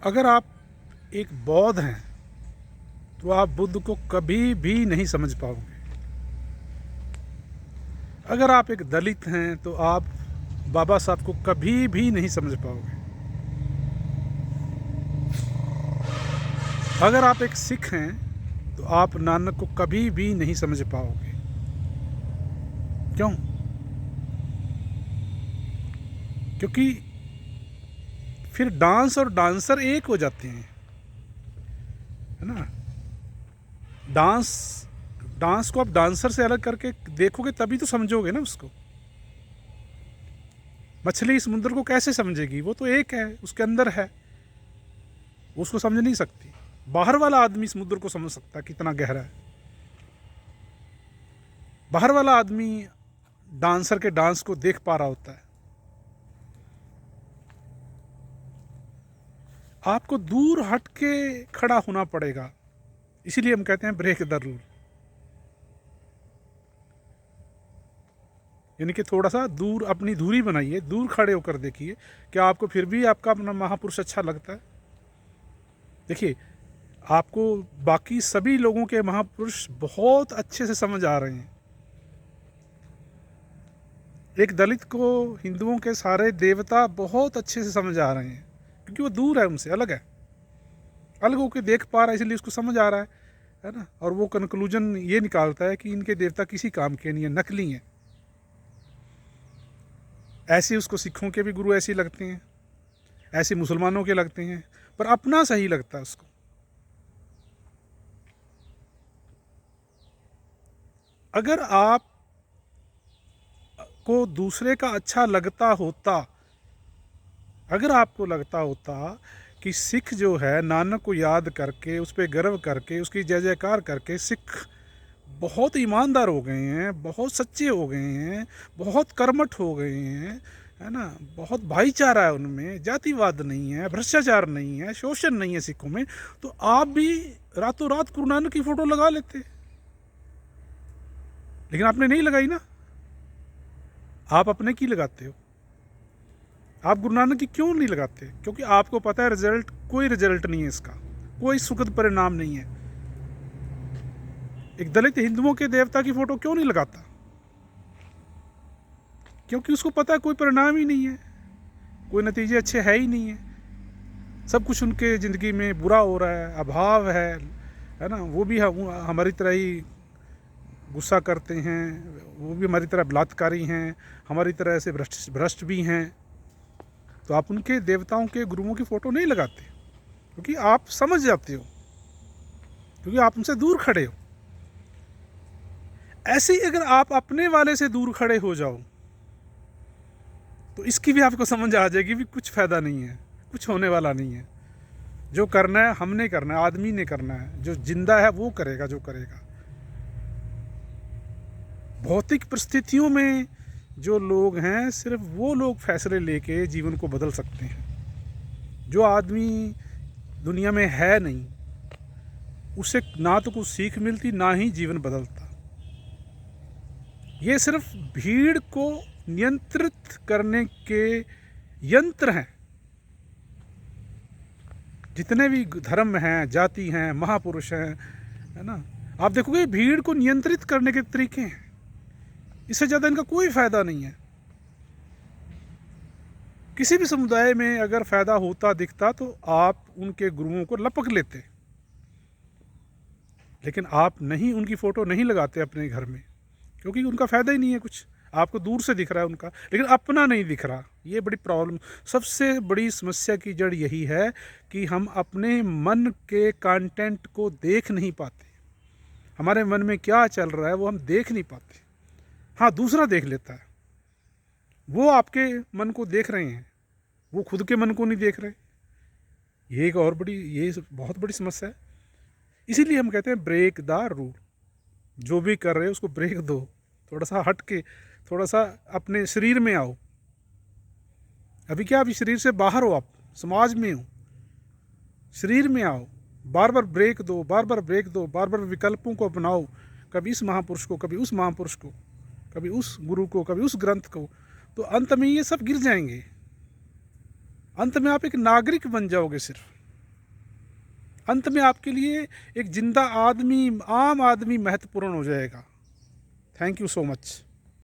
अगर आप एक बौद्ध हैं तो आप बुद्ध को कभी भी नहीं समझ पाओगे। अगर आप एक दलित हैं तो आप बाबा साहब को कभी भी नहीं समझ पाओगे। अगर आप एक सिख हैं तो आप नानक को कभी भी नहीं समझ पाओगे। क्यों? क्योंकि फिर डांस और डांसर एक हो जाते हैं, है ना। डांस डांस को आप डांसर से अलग करके देखोगे तभी तो समझोगे ना उसको। मछली समुद्र को कैसे समझेगी? वो तो एक है, उसके अंदर है, उसको समझ नहीं सकती। बाहर वाला आदमी समुद्र को समझ सकता है कितना गहरा है। बाहर वाला आदमी डांसर के डांस को देख पा रहा होता है। आपको दूर हट के खड़ा होना पड़ेगा। इसीलिए हम कहते हैं ब्रेक द रूल, यानी कि थोड़ा सा दूर अपनी दूरी बनाइए, दूर खड़े होकर देखिए क्या आपको फिर भी आपका अपना महापुरुष अच्छा लगता है। देखिए, आपको बाकी सभी लोगों के महापुरुष बहुत अच्छे से समझ आ रहे हैं। एक दलित को हिंदुओं के सारे देवता बहुत अच्छे से समझ आ रहे हैं, क्योंकि वो दूर है, उनसे अलग है, अलग होकर देख पा रहा है, इसलिए उसको समझ आ रहा है ना। और वो कंक्लूजन ये निकालता है कि इनके देवता किसी काम के नहीं है, नकली हैं। ऐसे उसको सिखों के भी गुरु ऐसे लगते हैं, ऐसे मुसलमानों के लगते हैं, पर अपना सही लगता है उसको। अगर आप को दूसरे का अच्छा लगता होता, अगर आपको लगता होता कि सिख जो है नानक को याद करके, उस पर गर्व करके, उसकी जय जयकार करके सिख बहुत ईमानदार हो गए हैं, बहुत सच्चे हो गए हैं, बहुत कर्मठ हो गए हैं, है ना, बहुत भाईचारा है उनमें, जातिवाद नहीं है, भ्रष्टाचार नहीं है, शोषण नहीं है सिखों में, तो आप भी रातों रात गुरु नानक की फ़ोटो लगा लेते। लेकिन आपने नहीं लगाई ना। आप अपने की लगाते हो। आप गुरु नानक की क्यों नहीं लगाते? क्योंकि आपको पता है रिजल्ट, कोई रिजल्ट नहीं है इसका, कोई सुखद परिणाम नहीं है। एक दलित हिंदुओं के देवता की फोटो क्यों नहीं लगाता? क्योंकि उसको पता है कोई परिणाम ही नहीं है, कोई नतीजे अच्छे है ही नहीं है। सब कुछ उनके ज़िंदगी में बुरा हो रहा है, अभाव है ना। वो भी हमारी तरह ही गुस्सा करते हैं, वो भी हमारी तरह बलात्कारी हैं, हमारी तरह से भ्रष्ट भी हैं। तो आप उनके देवताओं के गुरुओं की फ़ोटो नहीं लगाते, क्योंकि आप समझ जाते हो, क्योंकि आप उनसे दूर खड़े हो। ऐसे ही अगर आप अपने वाले से दूर खड़े हो जाओ तो इसकी भी आपको समझ आ जाएगी भी कुछ फ़ायदा नहीं है, कुछ होने वाला नहीं है। जो करना है हमने करना है, आदमी ने करना है, जो जिंदा है वो करेगा जो करेगा। भौतिक परिस्थितियों में जो लोग हैं, सिर्फ वो लोग फैसले लेके जीवन को बदल सकते हैं। जो आदमी दुनिया में है नहीं, उसे ना तो कुछ सीख मिलती, ना ही जीवन बदलता। ये सिर्फ भीड़ को नियंत्रित करने के यंत्र हैं। जितने भी धर्म हैं, जाति हैं, महापुरुष हैं, है ना, आप देखोगे भीड़ को नियंत्रित करने के तरीके हैं। इससे ज़्यादा इनका कोई फ़ायदा नहीं है। किसी भी समुदाय में अगर फ़ायदा होता दिखता तो आप उनके गुरुओं को लपक लेते, लेकिन आप नहीं, उनकी फ़ोटो नहीं लगाते अपने घर में, क्योंकि उनका फ़ायदा ही नहीं है कुछ। आपको दूर से दिख रहा है उनका, लेकिन अपना नहीं दिख रहा। ये बड़ी प्रॉब्लम, सबसे बड़ी समस्या की जड़ यही है कि हम अपने मन के कंटेंट को देख नहीं पाते। हमारे मन में क्या चल रहा है वो हम देख नहीं पाते। हाँ, दूसरा देख लेता है, वो आपके मन को देख रहे हैं, वो खुद के मन को नहीं देख रहे। ये एक और बड़ी, ये बहुत बड़ी समस्या है। इसीलिए हम कहते हैं ब्रेक द रूल। जो भी कर रहे हो उसको ब्रेक दो, थोड़ा सा हट के, थोड़ा सा अपने शरीर में आओ। अभी क्या, अभी शरीर से बाहर हो, आप समाज में हो, शरीर में आओ। बार बार ब्रेक दो, बार बार ब्रेक दो, बार बार विकल्पों को अपनाओ। कभी इस महापुरुष को, कभी उस महापुरुष को, कभी उस गुरु को, कभी उस ग्रंथ को, तो अंत में ये सब गिर जाएंगे। अंत में आप एक नागरिक बन जाओगे सिर्फ। अंत में आपके लिए एक जिंदा आदमी, आम आदमी महत्वपूर्ण हो जाएगा। Thank you so much.